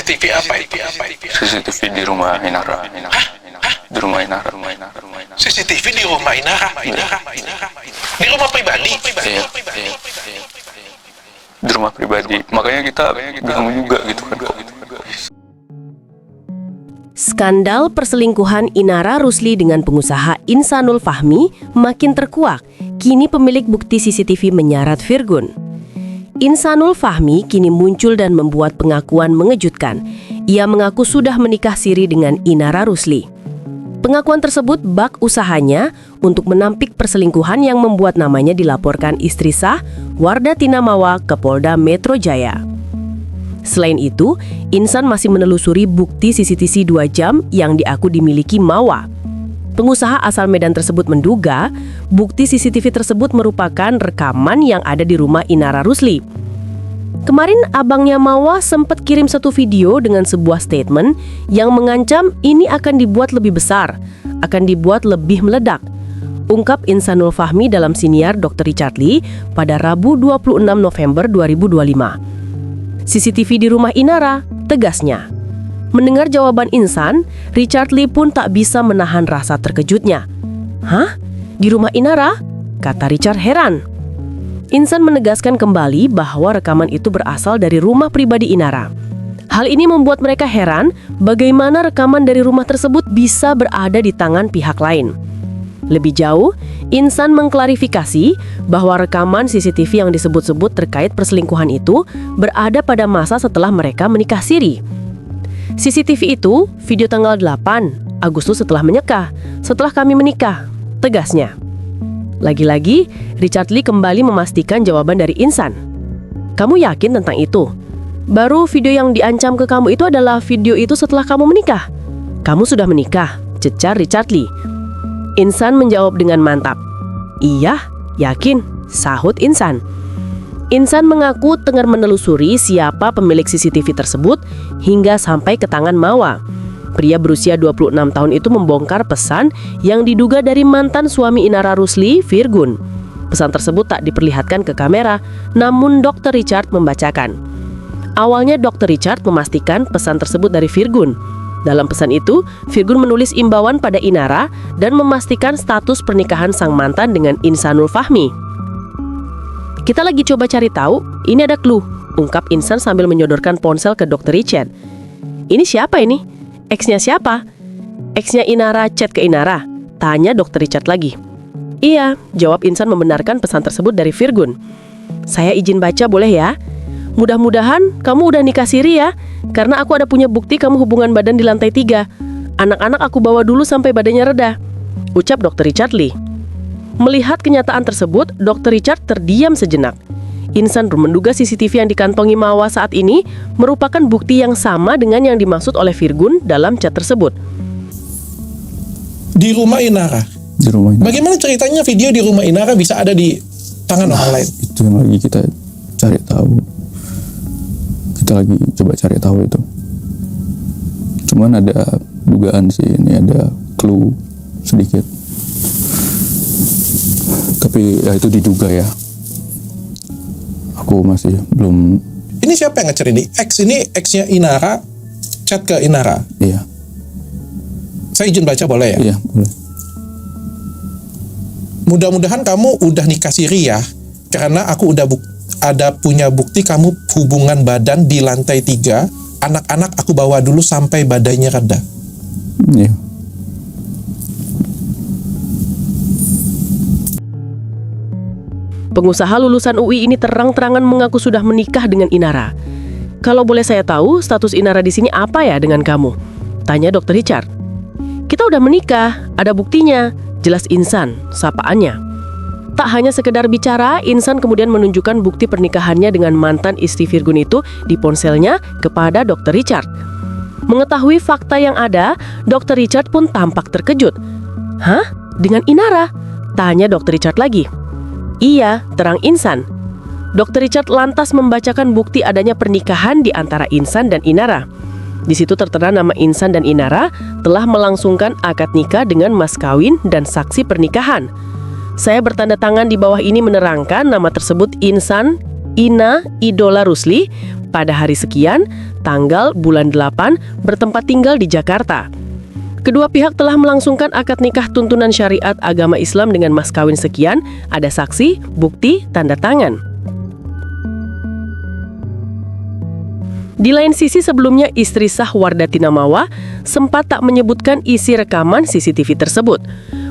CCTV apa itu? CCTV di rumah Inara. Di rumah Inara. CCTV di rumah Inara. Di rumah pribadi. Iya. Di rumah pribadi. Makanya kita bingung juga gitu kan. Skandal perselingkuhan Inara Rusli dengan pengusaha Insanul Fahmi makin terkuak. Kini pemilik bukti CCTV menyarat Virgun. Insanul Fahmi kini muncul dan membuat pengakuan mengejutkan. Ia mengaku sudah menikah siri dengan Inara Rusli. Pengakuan tersebut bak usahanya untuk menampik perselingkuhan yang membuat namanya dilaporkan istri sah Wardah Tinamawa ke Polda Metro Jaya. Selain itu, Insan masih menelusuri bukti CCTV 2 jam yang diaku dimiliki Mawa. Pengusaha asal Medan tersebut menduga bukti CCTV tersebut merupakan rekaman yang ada di rumah Inara Rusli. Kemarin abangnya Mawa sempat kirim satu video dengan sebuah statement yang mengancam ini akan dibuat lebih besar, akan dibuat lebih meledak. Ungkap Insanul Fahmi dalam siniar Dr. Richard Lee pada Rabu 26 November 2025. CCTV di rumah Inara, tegasnya. Mendengar jawaban Insan, Richard Lee pun tak bisa menahan rasa terkejutnya. Hah? Di rumah Inara? Kata Richard heran. Insan menegaskan kembali bahwa rekaman itu berasal dari rumah pribadi Inara. Hal ini membuat mereka heran bagaimana rekaman dari rumah tersebut bisa berada di tangan pihak lain. Lebih jauh, Insan mengklarifikasi bahwa rekaman CCTV yang disebut-sebut terkait perselingkuhan itu berada pada masa setelah mereka menikah siri. CCTV itu video tanggal 8 Agustus setelah kami menikah, tegasnya. Lagi-lagi, Richard Lee kembali memastikan jawaban dari Insan. Kamu yakin tentang itu? Baru video yang diancam ke kamu itu adalah video itu setelah kamu menikah. Kamu sudah menikah, cecar Richard Lee. Insan menjawab dengan mantap. Iya, yakin, sahut Insan. Insan mengaku tengah menelusuri siapa pemilik CCTV tersebut hingga sampai ke tangan Mawa. Pria berusia 26 tahun itu membongkar pesan yang diduga dari mantan suami Inara Rusli, Virgun. Pesan tersebut tak diperlihatkan ke kamera, namun Dr. Richard membacakan. Awalnya Dr. Richard memastikan pesan tersebut dari Virgun. Dalam pesan itu, Virgun menulis imbauan pada Inara dan memastikan status pernikahan sang mantan dengan Insanul Fahmi. Kita lagi coba cari tahu, ini ada clue, ungkap Insan sambil menyodorkan ponsel ke Dr. Richard. Ini siapa ini? Ex-nya siapa? Ex-nya Inara chat ke Inara, tanya Dr. Richard lagi. Iya, jawab Insan membenarkan pesan tersebut dari Virgun. Saya izin baca boleh ya? Mudah-mudahan kamu udah nikah siri ya, karena aku ada punya bukti kamu hubungan badan di lantai 3. Anak-anak aku bawa dulu sampai badannya reda, ucap Dr. Richard Lee. Melihat kenyataan tersebut, Dr. Richard terdiam sejenak. Insan menduga CCTV yang dikantongi Mawa saat ini merupakan bukti yang sama dengan yang dimaksud oleh Virgun dalam chat tersebut. Di rumah Inara? Di rumah Inara. Bagaimana ceritanya video di rumah Inara bisa ada di tangan orang lain? Itu yang lagi kita cari tahu. Kita lagi coba cari tahu itu. Cuman ada dugaan sih, ini ada clue sedikit. Tapi ya itu diduga ya. Aku masih belum. Ini siapa yang nge-chat ini? Ex-nya Inara chat ke Inara? Iya. Saya izin baca boleh ya? Iya, boleh. Mudah-mudahan kamu udah nikah siri ya, karena aku udah punya bukti kamu hubungan badan di lantai 3. Anak-anak aku bawa dulu sampai badannya reda. Iya. Pengusaha lulusan UI ini terang-terangan mengaku sudah menikah dengan Inara. Kalau boleh saya tahu, status Inara di sini apa ya dengan kamu? Tanya Dr. Richard. Kita udah menikah, ada buktinya, jelas Insan, sapaannya. Tak hanya sekedar bicara, Insan kemudian menunjukkan bukti pernikahannya dengan mantan istri Virgun itu di ponselnya kepada Dr. Richard. Mengetahui fakta yang ada, Dr. Richard pun tampak terkejut. Hah? Dengan Inara? Tanya Dr. Richard lagi. Iya, terang Insan. Dr. Richard lantas membacakan bukti adanya pernikahan di antara Insan dan Inara. Di situ tertera nama Insan dan Inara telah melangsungkan akad nikah dengan mas kawin dan saksi pernikahan. Saya bertanda tangan di bawah ini menerangkan nama tersebut Insan Ina Idola Rusli, pada hari sekian, tanggal bulan 8, bertempat tinggal di Jakarta. Kedua pihak telah melangsungkan akad nikah tuntunan syariat agama Islam dengan mas kawin sekian, ada saksi, bukti, tanda tangan. Di lain sisi sebelumnya istri sah Wardatina Mawa sempat tak menyebutkan isi rekaman CCTV tersebut.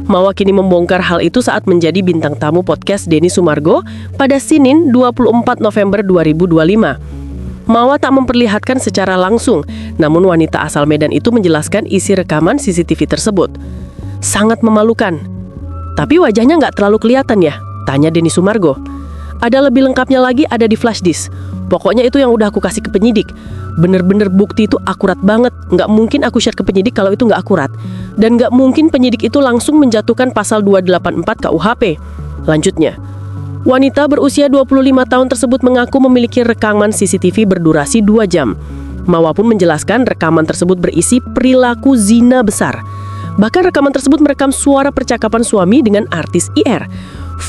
Mawa kini membongkar hal itu saat menjadi bintang tamu podcast Denny Sumargo pada Senin 24 November 2025. Mawa tak memperlihatkan secara langsung, namun wanita asal Medan itu menjelaskan isi rekaman CCTV tersebut. Sangat memalukan. Tapi wajahnya nggak terlalu kelihatan ya? Tanya Denny Sumargo. Ada lebih lengkapnya lagi ada di flash disk. Pokoknya itu yang udah aku kasih ke penyidik. Bener-bener bukti itu akurat banget. Nggak mungkin aku share ke penyidik kalau itu nggak akurat. Dan nggak mungkin penyidik itu langsung menjatuhkan pasal 284 KUHP. Lanjutnya. Wanita berusia 25 tahun tersebut mengaku memiliki rekaman CCTV berdurasi 2 jam. Mawa pun menjelaskan rekaman tersebut berisi perilaku zina besar. Bahkan rekaman tersebut merekam suara percakapan suami dengan artis IR.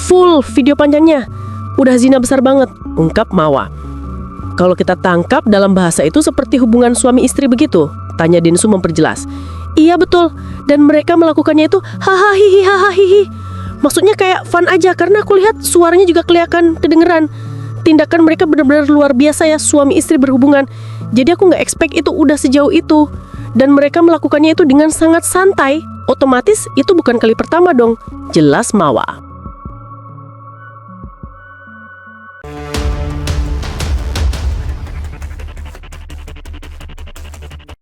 Full video panjangnya. Udah zina besar banget, ungkap Mawa. Kalau kita tangkap dalam bahasa itu seperti hubungan suami istri begitu? Tanya Densu memperjelas. Iya betul, dan mereka melakukannya itu hahaha. Maksudnya kayak fun aja karena aku lihat suaranya juga kelihatan kedengeran. Tindakan mereka benar-benar luar biasa ya, suami istri berhubungan. Jadi aku nggak expect itu udah sejauh itu. Dan mereka melakukannya itu dengan sangat santai. Otomatis itu bukan kali pertama dong, jelas Mawa.